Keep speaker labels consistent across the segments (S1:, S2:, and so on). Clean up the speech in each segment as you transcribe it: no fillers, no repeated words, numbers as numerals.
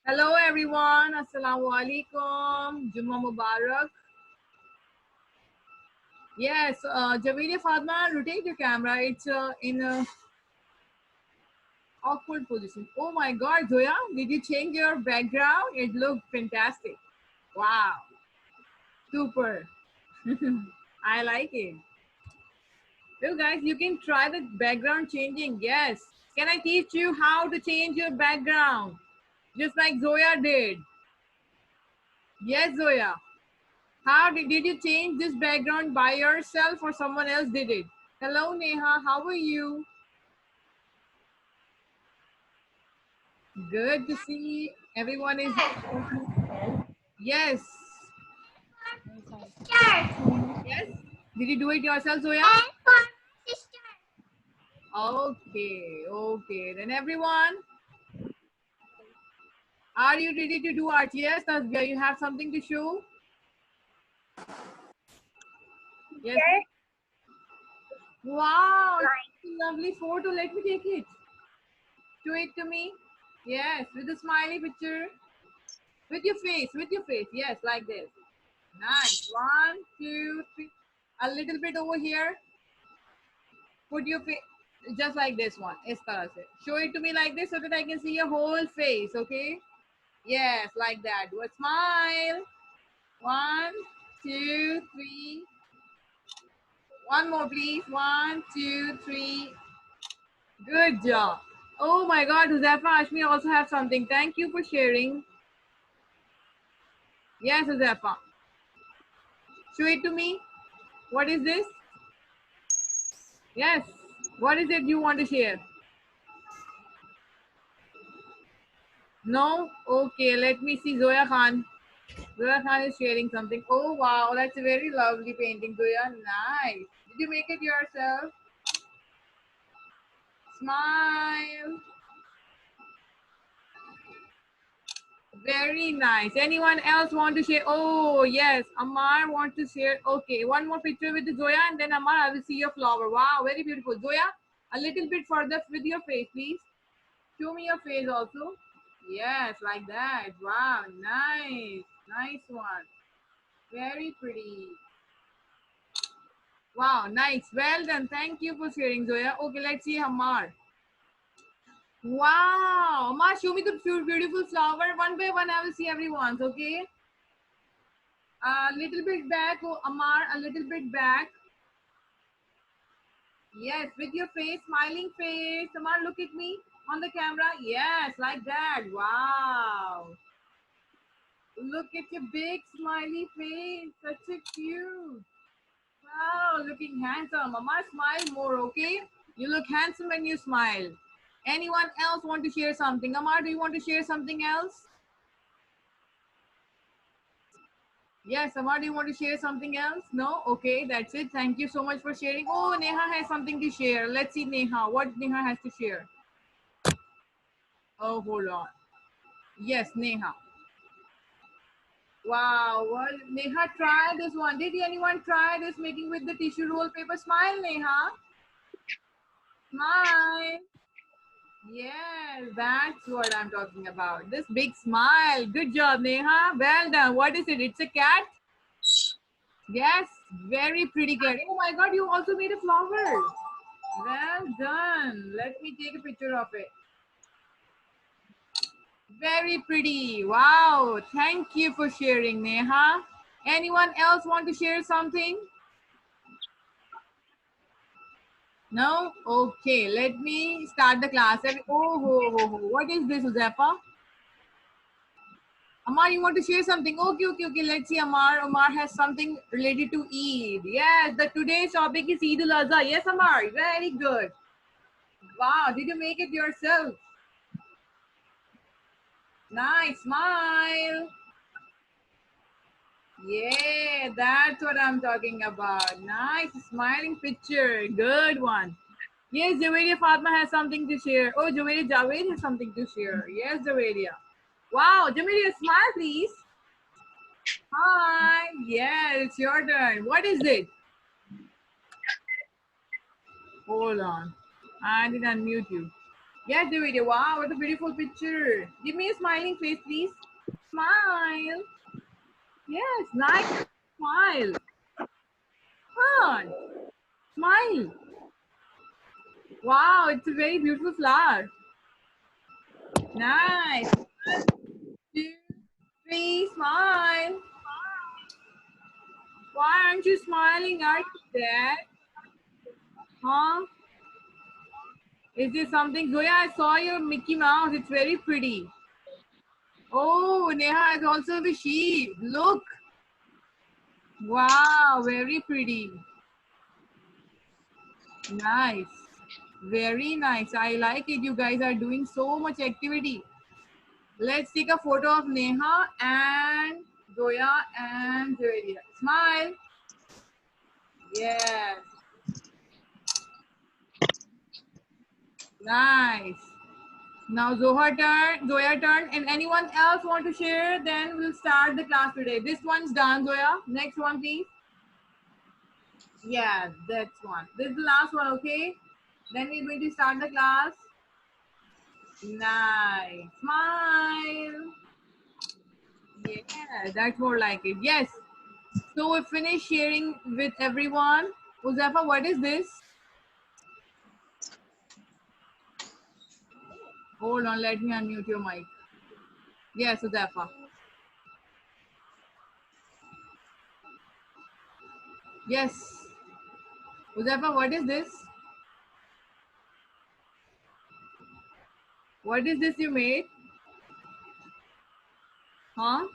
S1: Hello everyone. Assalamu alaikum. Jumma Mubarak. Yes, Javeria Fatma, rotate your camera. It's in a awkward position. Oh my God, Zoya, did you change your background? It looked fantastic. Wow, super. I like it. Well, guys, you can try the background changing. Yes. Can I teach you how to change your background? Just like Zoya did. Yes, Zoya. Did you change this background by yourself or someone else did it? Hello, Neha. How are you? Good to see everyone is. Yes. Yes. Did you do it yourself, Zoya? Okay. Okay. Then everyone, are you ready to do art? Yes, Tasbia, you have something to show? Yes. Wow. It's a lovely photo. Let me take it. Show it to me. Yes, with a smiley picture. With your face. With your face. Yes, like this. Nice. One, two, three. A little bit over here. Put your face just like this one. इस तरह से. Show it to me like this so that I can see your whole face. Okay. Yes, like that. Do a smile. One, two, three. One more, please. One, two, three. Good job. Oh my God, Huzafa Ashmi also have something. Thank you for sharing. Yes, Huzafa. Show it to me. What is this? Yes. What is it you want to share? No? Okay, let me see Zoya Khan. Zoya Khan is sharing something. Oh wow, that's a very lovely painting, Zoya. Nice. Did you make it yourself? Smile. Very nice. Anyone else want to share? Oh yes, Amar wants to share. Okay, one more picture with Zoya and then Amar, I will see your flower. Wow, very beautiful. Zoya, a little bit further with your face, please. Show me your face also. Yes, like that. Wow, nice. Nice one. Very pretty. Wow, nice. Well done. Thank you for sharing, Zoya. Okay, let's see Hamar. Wow. Amar, show me the beautiful flower. One by one, I will see everyone's, okay? A little bit back, oh, Amar, a little bit back. Yes, with your face, smiling face. Amar, look at me on the camera. Yes, like that. Wow. Look at your big smiley face. Such a cute. Wow, looking handsome. Amar, smile more, okay? You look handsome when you smile. Anyone else want to share something? Amar, do you want to share something else? Yes, Amar, do you want to share something else? No? Okay, that's it. Thank you so much for sharing. Oh, Neha has something to share. Let's see Neha. What Neha has to share? Oh, hold on. Yes, Neha. Wow. Well, Neha, try this one. Did anyone try this making with the tissue roll paper? Smile, Neha. Smile. Yes, that's what I'm talking about. This big smile. Good job, Neha. Well done. What is it? It's a cat? Yes, very pretty cat. Oh my God, you also made a flower. Well done. Let me take a picture of it. Very pretty. Wow. Thank you for sharing, Neha. Anyone else want to share something? No? Okay, let me start the class. Oh, what is this, Uzefa? Amar, you want to share something? Okay, okay, okay. Let's see, Amar. Amar has something related to Eid. Yes, the today's topic is Eid ul Adha. Yes, Amar. Very good. Wow, did you make it yourself? Nice. Smile. Yeah, that's what I'm talking about. Nice smiling picture. Good one. Yes, Javeria Fatma has something to share. Oh, Javeria Javed has something to share. Yes, Javeria. Wow, Javeria, smile, please. Hi. Yeah, it's your turn. What is it? Hold on. I did unmute you. Yes, the video. Wow, what a beautiful picture. Give me a smiling face, please. Smile. Yes, nice smile. Come on, smile. Wow, it's a very beautiful flower. Nice. 2, 3, smile. Why aren't you smiling? Are you dead? Huh? Is this something? Zoya, I saw your Mickey Mouse. It's very pretty. Oh, Neha is also the sheep. Look. Wow, very pretty. Nice. Very nice. I like it. You guys are doing so much activity. Let's take a photo of Neha and Zoya and Joelia. Smile. Yes. Nice. Now Zoya turn, and anyone else want to share? Then we'll start the class today. This one's done, Zoya. Next one, please. Yeah, that's one. This is the last one, okay? Then we're going to start the class. Nice. Smile. Yeah, that's more like it. Yes. So we finished sharing with everyone. Uzafa, what is this? Hold on, let me unmute your mic. Yes, Uzafa. Yes. Uzafa, what is this? What is this you made? Huh?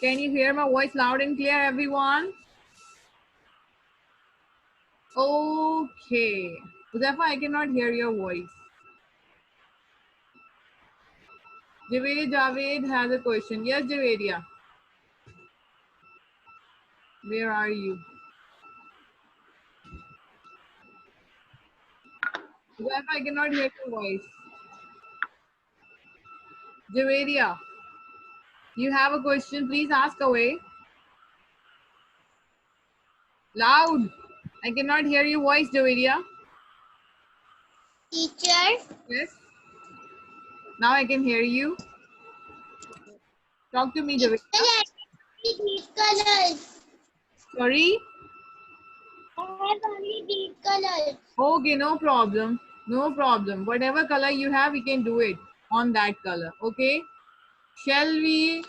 S1: Can you hear my voice loud and clear, everyone? Okay. Uzafa, I cannot hear your voice. Javeria Javed has a question. Yes, Javeria. Where are you? Uzafa, I cannot hear your voice. Javeria, you have a question? Please ask away. Loud. I cannot hear your voice, Javeria.
S2: Teacher,
S1: Yes. Now I can hear you. Talk to me, Javeria.
S2: these colors.
S1: Sorry?
S2: I have only these colors.
S1: Okay, no problem. No problem. Whatever color you have, we can do it on that color. Okay? Shall I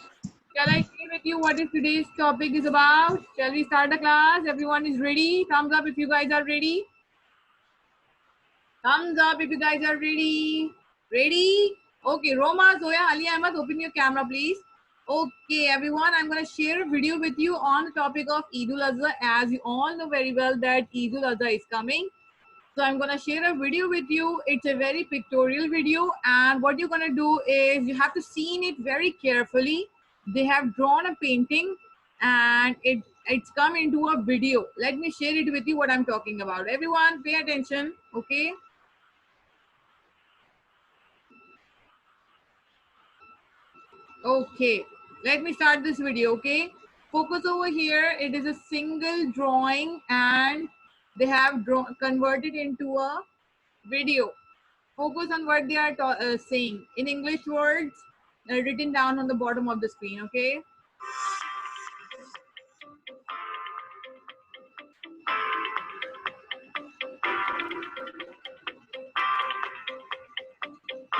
S1: share with you what is today's topic is about? Shall we start the class? Everyone is ready? Thumbs up if you guys are ready. Thumbs up if you guys are ready. Ready? Okay, Roma, Zoya, Ali Ahmed, open your camera, please. Okay, everyone, I'm going to share a video with you on the topic of Eid al-Azha. As you all know very well that Eid al-Azha is coming. So I'm going to share a video with you. It's a very pictorial video. And what you're going to do is you have to see it very carefully. They have drawn a painting and it's come into a video. Let me share it with you what I'm talking about. Everyone pay attention. Okay. Okay, let me start this video, okay? Focus over here. It is a single drawing and they have converted into a video. Focus on what they are saying in English words written down on the bottom of the screen, okay?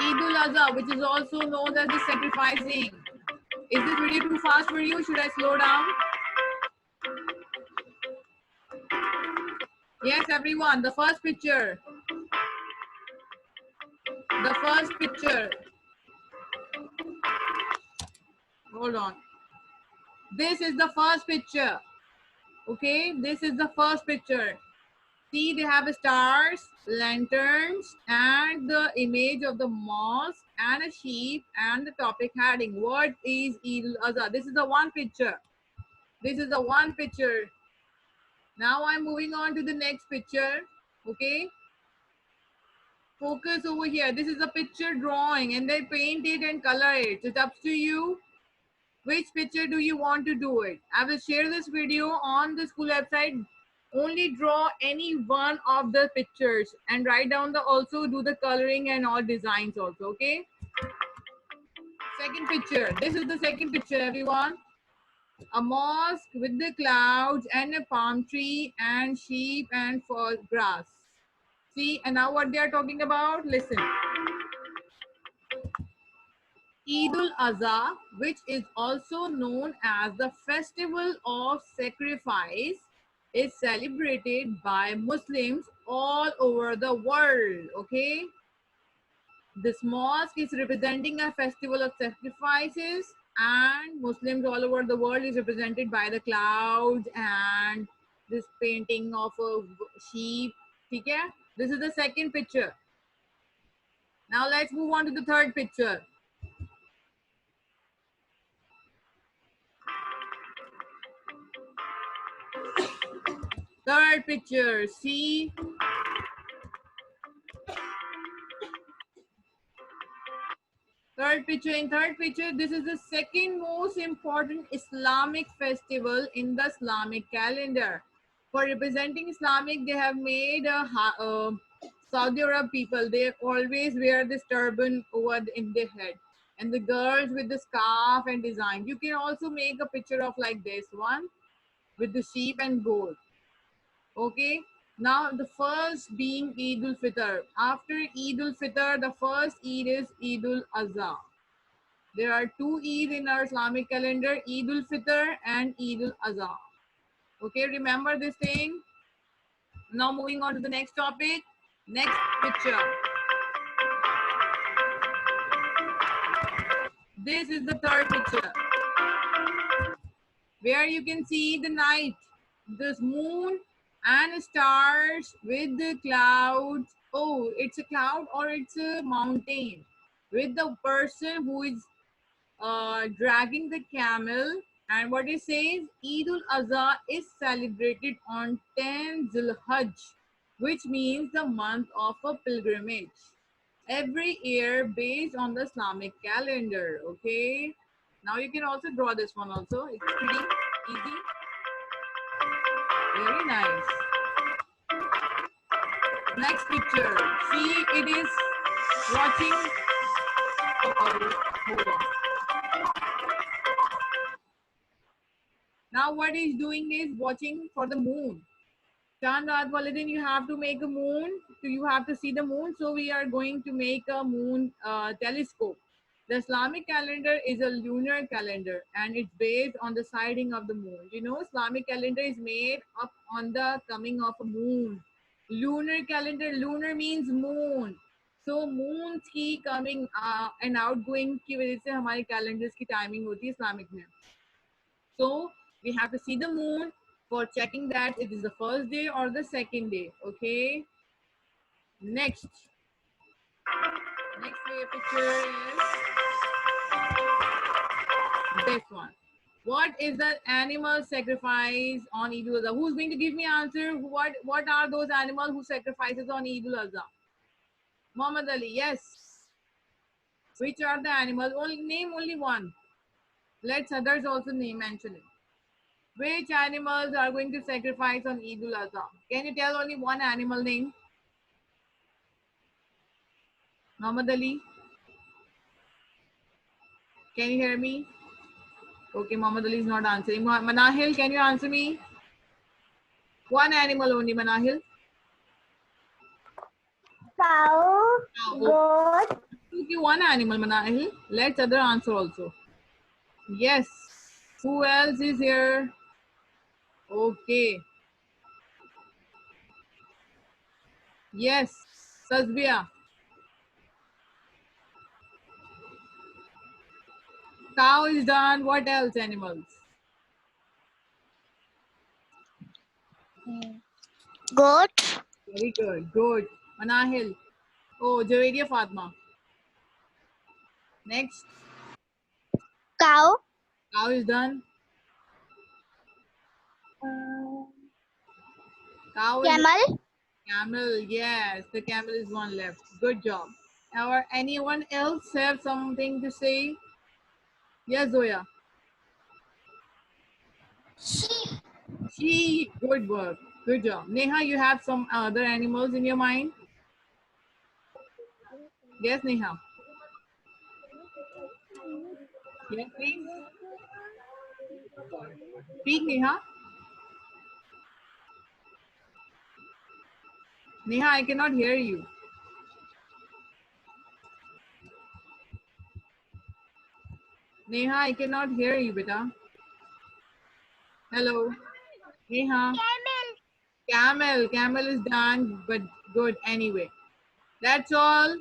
S1: Eid al-Azha, which is also known as the sacrificing. Is this video too fast for you? Should I slow down? Yes, everyone, the first picture. The first picture. Hold on. This is the first picture. Okay, this is the first picture. See, they have stars, lanterns, and the image of the mosque and a sheep and the topic heading. What is Eid al-Azha? This is the one picture. This is the one picture. Now I'm moving on to the next picture. Okay, focus over here. This is a picture drawing and they paint it and color it. It's up to you. Which picture do you want to do it? I will share this video on the school website. Only draw any one of the pictures and write down the also do the coloring and all designs also. Okay. Second picture. This is the second picture, everyone. A mosque with the clouds and a palm tree and sheep and for grass. See, and now what they are talking about? Listen. Eid al-Azha, which is also known as the festival of sacrifice, is celebrated by Muslims all over the world. Okay, this mosque is representing a festival of sacrifices, and Muslims all over the world is represented by the clouds and this painting of a sheep. Okay, this is the second picture. Now let's move on to the third picture. Third picture. See, third picture. In third picture, this is the second most important Islamic festival in the Islamic calendar. For representing Islamic, they have made Saudi Arab people. They always wear this turban over in their head, and the girls with the scarf and design. You can also make a picture of like this one with the sheep and goat. Okay. Now the first being Eid al-Fitr. After Eid al-Fitr, the first Eid is Eid al-Azha. There are two Eid in our Islamic calendar, Eid al-Fitr and Eid al-Azha. Okay, remember this thing. Now moving on to the next topic. Next picture. This is the third picture, where you can see the night, this moon and stars with the clouds. Oh, it's a cloud or it's a mountain with the person who is dragging the camel. And what it says, Eid al-Azha is celebrated on 10 Zulhajj, which means the month of a pilgrimage. Every year based on the Islamic calendar. Okay. Now you can also draw this one also. It's pretty easy. Very nice. Next picture. See, it is watching. Hold on. Now what he's doing is watching for the moon. Chand Raat wale din you have to make a moon. So you have to see the moon. So we are going to make a moon telescope. The Islamic calendar is a lunar calendar and it's based on the sighting of the moon. You know, Islamic calendar is made up on the coming of a moon. Lunar calendar, lunar means moon. So moons की coming and outgoing की वजह से हमारे calendars की timing होती है Islamic में. So we have to see the moon for checking that it is the first day or the second day. Okay. Next. Next picture is this one. What is the animal sacrifice on Eid al-Azha? Who's going to give me answer? What are those animals who sacrifices on Eid al-Azha? Muhammad Ali, yes. Which are the animals? Name only one. Let others also mention it. Which animals are going to sacrifice on Eid al-Azha? Can you tell only one animal name? Muhammad Ali? Can you hear me? Okay, Muhammad Ali is not answering. Manahil, can you answer me? One animal only, Manahil.
S2: Cow, goat.
S1: Okay, one animal, Manahil. Let's other answer also. Yes. Who else is here? Okay. Yes. Sazbia. Cow is done. What else animals?
S2: Goat.
S1: Very good. Good. Manahil. Oh, Javedia Fatma. Next.
S2: Cow.
S1: Cow is done. Cow is
S2: Camel.
S1: camel. Yes, the camel is one left. Good job. Or anyone else have something to say? Yes, Zoya.
S2: Sheep.
S1: Sheep. Good work. Good job. Neha, you have some other animals in your mind? Yes, Neha. Yes, please. Speak, Neha. Neha, I cannot hear you. Neha, I cannot hear you, beta. Hello. Neha.
S2: Camel.
S1: Camel. Camel is done, but good anyway. That's all.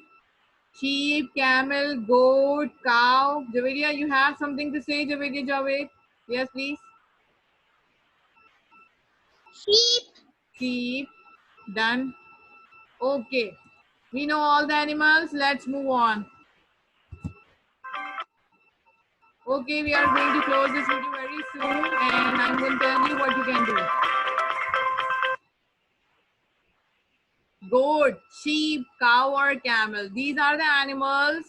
S1: Sheep, camel, goat, cow. Javedia, you have something to say, Javedia Javed? Yes, please.
S2: Sheep.
S1: Sheep. Done. Okay. We know all the animals. Let's move on. Okay, we are going to close this video very soon and I'm going to tell you what you can do. Goat, sheep, cow or camel. These are the animals.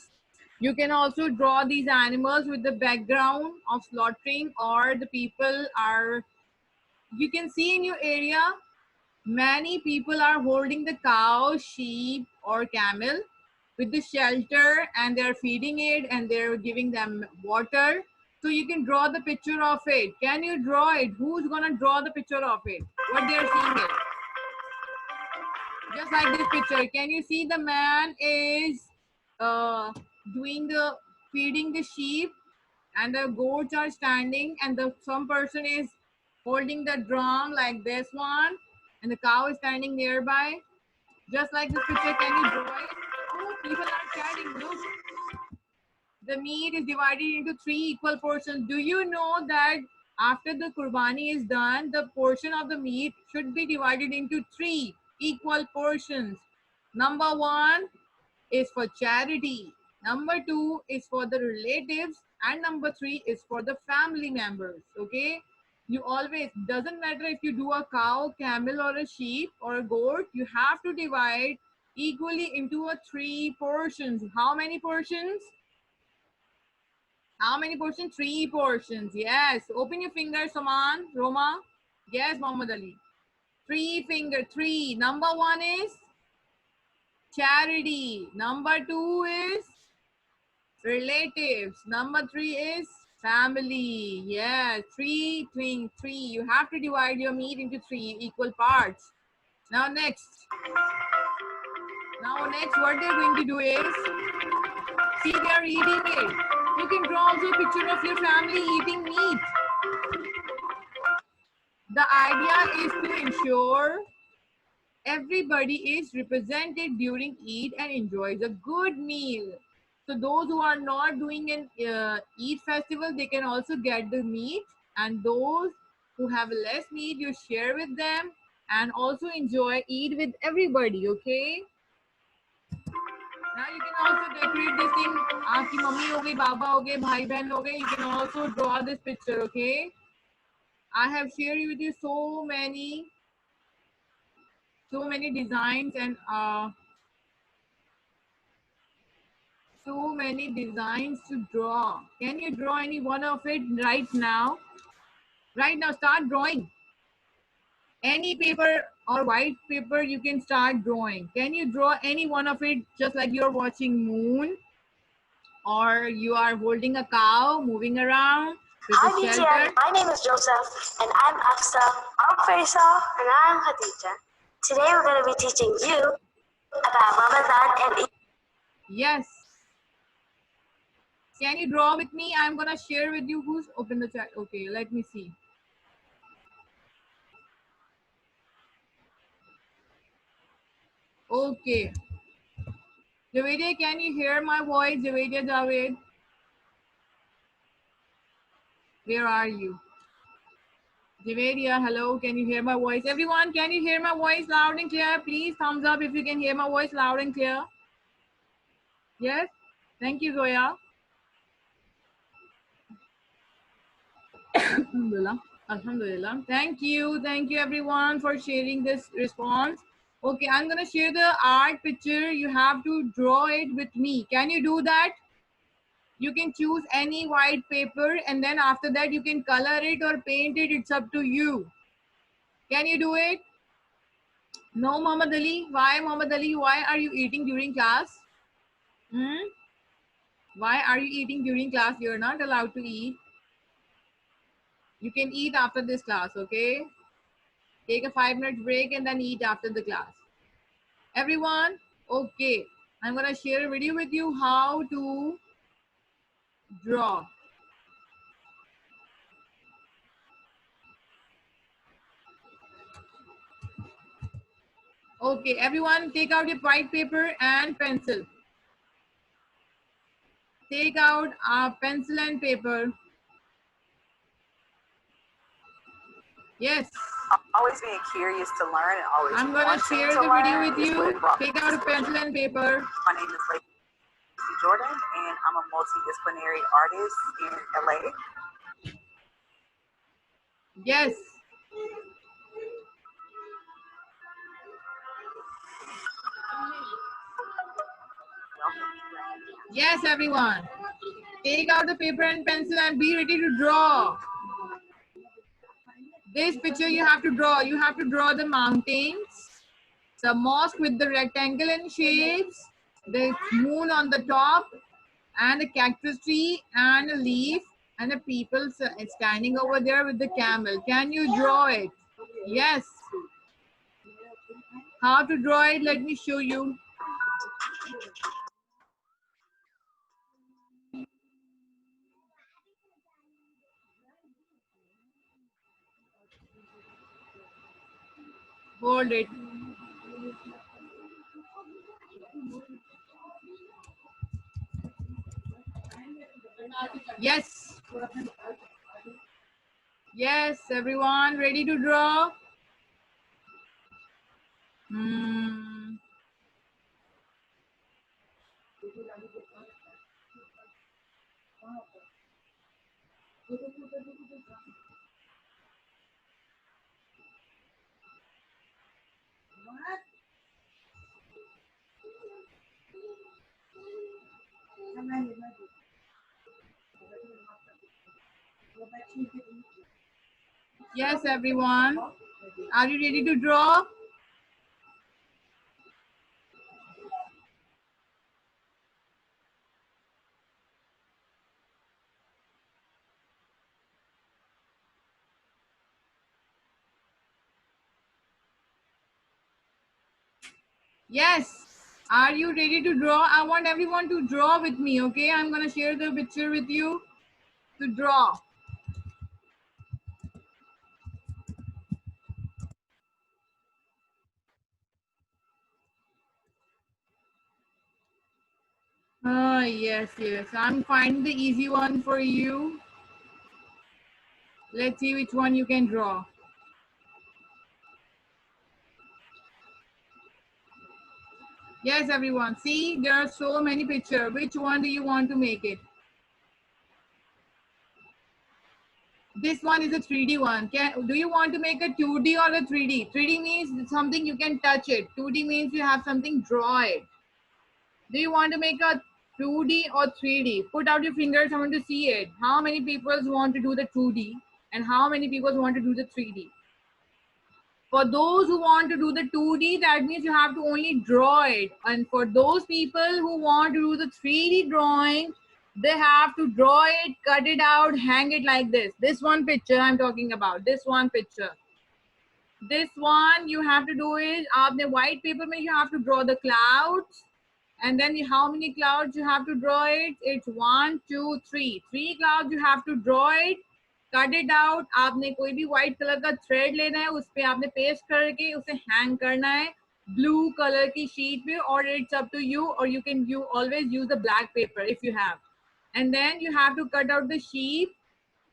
S1: You can also draw these animals with the background of slaughtering or the people are, you can see in your area, many people are holding the cow, sheep or camel with the shelter and they're feeding it and they're giving them water. So you can draw the picture of it. Can you draw it? Who's gonna draw the picture of it? What they're seeing it? Just like this picture. Can you see the man is doing the feeding the sheep and the goats are standing and the some person is holding the drum like this one and the cow is standing nearby. Just like this picture, can you draw it? Oh, people are chatting. Look, the meat is divided into 3 equal portions. Do you know that after the kurbani is done, the portion of the meat should be divided into 3 equal portions? Number 1 is for charity. Number 2 is for the relatives. And number 3 is for the family members. Okay? You always, doesn't matter if you do a cow, camel or a sheep or a goat, you have to divide equally into a 3 portions. How many portions? How many portions? 3 portions. Yes. Open your fingers, Saman, Roma. Yes, Muhammad Ali. 3 finger, 3. Number 1 is charity. Number 2 is relatives. Number 3 is family. Yes, 3 thing, 3. You have to divide your meat into 3 equal parts. Now next, what they're going to do is, see, they're eating it. You can draw also a picture of your family eating meat. The idea is to ensure everybody is represented during Eid and enjoys a good meal. So those who are not doing an Eid festival, they can also get the meat, and those who have less meat, you share with them and also enjoy Eid with everybody, okay? Now you can also decorate this thing. Aapki mummy ho gayi, baba ho gaye, bhai behan ho gaye. You can also draw this picture, okay? I have shared with you so many designs and so many designs to draw. Can you draw any one of it right now? Right now, start drawing. Any paper or white paper, you can start drawing. Can you draw any one of it just like you're watching moon? Or you are holding a cow moving around with
S3: Hi,
S1: a
S3: BTN.
S1: shelter?
S3: My name is Joseph, and I'm Afsa. I'm Faisal, and I'm Khadija. Today we're going to be teaching you about Ramadan and Eid.
S1: Yes. Can you draw with me? I'm gonna share with you. Who's open the chat? Okay, let me see. Okay. Javedia, can you hear my voice? Javedia Javed. Where are you? Javedia, hello. Can you hear my voice? Everyone, can you hear my voice loud and clear? Please thumbs up if you can hear my voice loud and clear. Yes? Thank you, Zoya. Alhamdulillah. Alhamdulillah. Thank you. Thank you, everyone, for sharing this response. Okay, I'm going to share the art picture. You have to draw it with me. Can you do that? You can choose any white paper and then after that you can color it or paint it. It's up to you. Can you do it? No, Muhammad Ali. Why, Muhammad Ali? Why are you eating during class? Why are you eating during class? You're not allowed to eat. You can eat after this class, okay? Take a 5-minute break and then eat after the class. Everyone, okay. I'm gonna share a video with you how to draw. Okay, everyone, take out your white paper and pencil. Take out a pencil and paper. Yes.
S4: Always being curious to learn and always
S1: I'm gonna share the video with you. Take out a pencil and paper.
S4: My name is Lacey Jordan, and I'm a multidisciplinary artist in LA.
S1: Yes. Yes, everyone. Take out the paper and pencil and be ready to draw. This picture you have to draw. You have to draw the mountains, the mosque with the rectangle in shapes, the moon on the top, and a cactus tree and a leaf and the people standing over there with the camel. Can you draw it? Yes. How to draw it? Let me show you. Hold it. Yes. Yes, everyone ready to draw? Yes, everyone. Are you ready to draw? Yes. Are you ready to draw? I want everyone to draw with me, okay? I'm going to share the picture with you to draw. Yes, yes. I'm finding the easy one for you. Let's see which one you can draw. Yes, everyone. See, there are so many pictures. Which one do you want to make it? This one is a 3D one. Do you want to make a 2D or a 3D? 3D means something you can touch it. 2D means you have something draw it. Do you want to make a 2D or 3D? Put out your fingers. I want to see it. How many people want to do the 2D and how many people want to do the 3D? For those who want to do the 2D, that means you have to only draw it. And for those people who want to do the 3D drawing, they have to draw it, cut it out, hang it like this. This one picture I'm talking about. This one picture. This one you have to do is, aapne white paper mein you have to draw the clouds. And then how many clouds you have to draw it? It's 1, 2, 3. 3 clouds you have to draw it. Cut it out. आपने कोई भी white colour का thread लेना है, उस पे आपने paste करके उसे हैंग करना है ब्लू कलर की शीट पे, और इट्स अप टू यू, और you can always use the black paper if you have. And then you have to cut out the sheet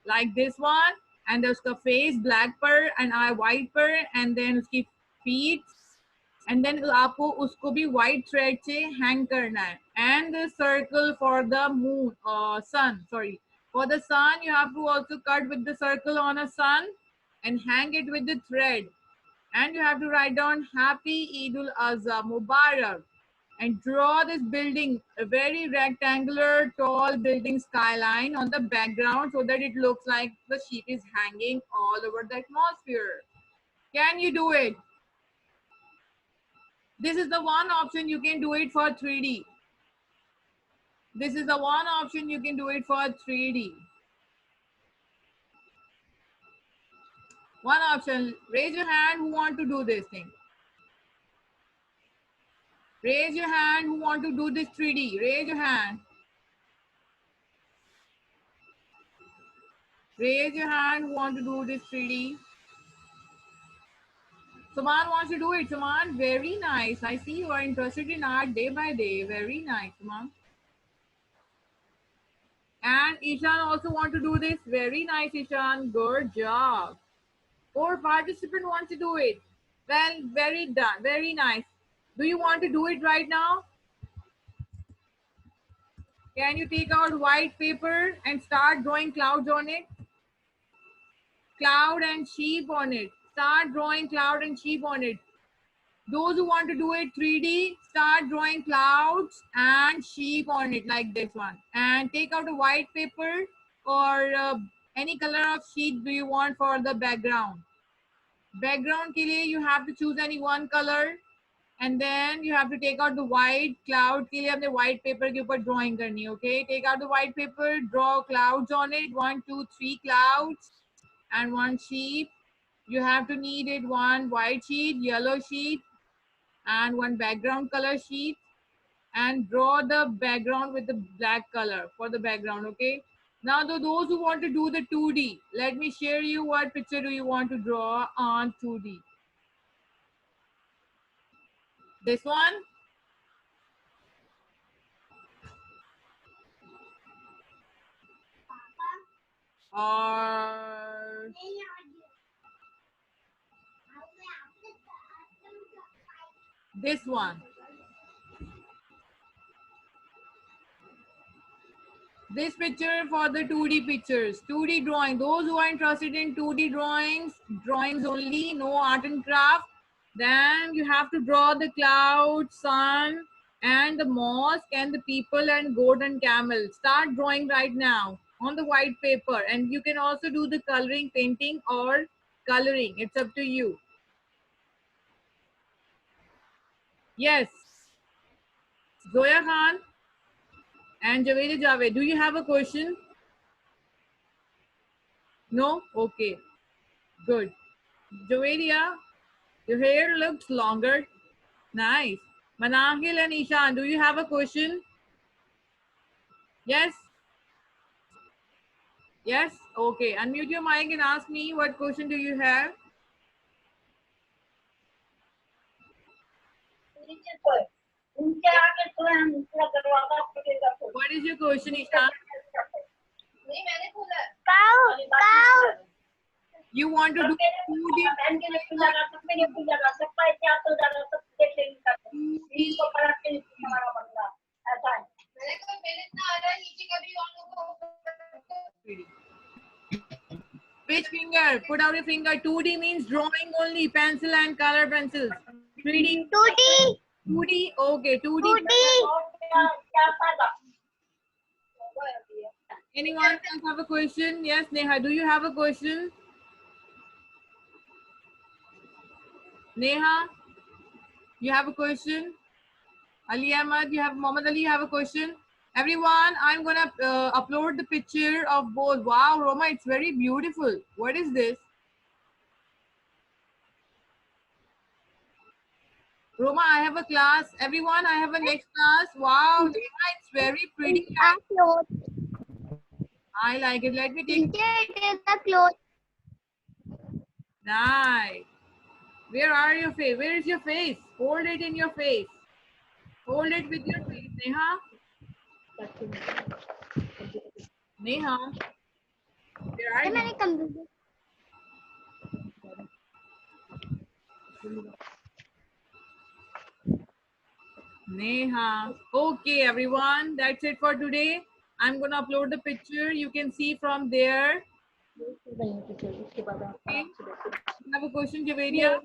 S1: like this one, and उसका face black पर and eye white पर, and then उसकी feet, and then आपको उसको भी white thread से hang करना है. And the circle for the moon sun, sorry, for the sun, you have to also cut with the circle on a sun and hang it with the thread. And you have to write down Happy Eid al-Azha Mubarak and draw this building, a very rectangular tall building skyline on the background so that it looks like the sheet is hanging all over the atmosphere. Can you do it? This is the one option you can do it for 3D. This is the one option you can do it for 3D. One option. Raise your hand who want to do this thing. Raise your hand who want to do this 3D. Raise your hand. Raise your hand who want to do this 3D. Saman wants to do it. Saman, very nice. I see you are interested in art day by day. Very nice, Saman. And Ishan also want to do this. Very nice, Ishan. Good job. 4 participant wants to do it. Well, very done. Very nice. Do you want to do it right now? Can you take out white paper and start drawing clouds on it? Cloud and sheep on it. Start drawing cloud and sheep on it. Those who want to do it 3D, start drawing clouds and sheep on it like this one. And take out a white paper or any color of sheet do you want for the background. Background ke liye you have to choose any one color. And then you have to take out the white cloud के लिए अपने white paper के ऊपर drawing करनी है, okay? Take out the white paper, draw clouds on it. 1, 2, 3 clouds and 1 sheep. You have to need it 1 white sheet, yellow sheet, and 1 background color sheet. And draw the background with the black color for the background, okay? Now those who want to do the 2D, let me share you what picture do you want to draw on 2D. This one? Or this one? This picture for the 2D pictures, 2D drawing. Those who are interested in 2D drawings, drawings only, no art and craft, then you have to draw the cloud, sun, and the mosque, and the people, and goat and camel. Start drawing right now on the white paper. And you can also do the coloring, painting, or coloring. It's up to you. Yes. Zoya Khan and Javed Javed, do you have a question? No? Okay. Good. Javedia, your hair looks longer. Nice. Manahil and Ishan, do you have a question? Yes? Yes? Okay. Unmute your mic and ask me what question do you have? What is your question, Ishan?
S2: Cow.
S1: You want to do 2D? Which finger? Put out your finger. 2D means drawing only, pencil and color pencils. 3D?
S2: 2D.
S1: 2D? Okay, 2D.
S2: 2D.
S1: Anyone else have a question? Yes, Neha, do you have a question? Neha, you have a question? Ali Ahmad, you have Muhammad Ali, you have a question? Everyone, I'm gonna upload the picture of both. Wow, Roma, it's very beautiful. What is this? Roma, I have a class. Everyone, I have a next class. Wow, Neha, it's very pretty. I like it. Let me take.
S2: It is the cloth.
S1: Nice. Where are your face? Where is your face? Hold it in your face. Hold it with your face, Neha. Neha. Where are you? Neha. Okay, everyone. That's it for today. I'm going to upload the picture. You can see from there. Okay. You have a question, Javeria?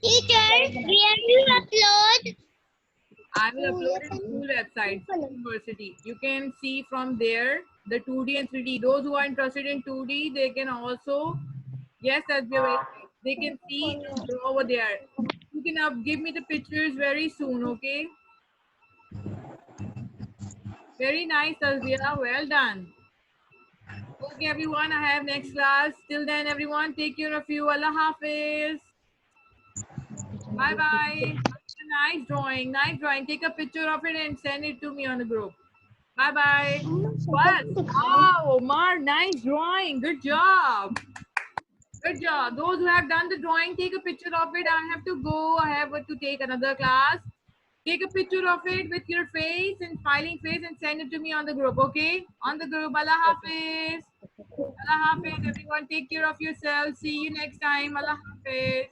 S2: Teacher, where do you upload?
S1: I will upload it school website, university. You can see from there the 2D and 3D. Those who are interested in 2D, they can also, yes, that's very right. They can see and draw over there. You can give me the pictures very soon, okay? Very nice, Tasbia. Well done. Okay, everyone, I have next class. Till then, everyone, take care of you. Allah Hafiz. Bye-bye. Nice drawing. Nice drawing. Take a picture of it and send it to me on the group. Bye-bye. What? Wow, Omar, nice drawing. Good job. Good job. Those who have done the drawing, take a picture of it. I have to go. I have to take another class. Take a picture of it with your face and smiling face and send it to me on the group, okay? On the group. Allah Hafiz. Allah Hafiz. Everyone, take care of yourself. See you next time. Allah Hafiz.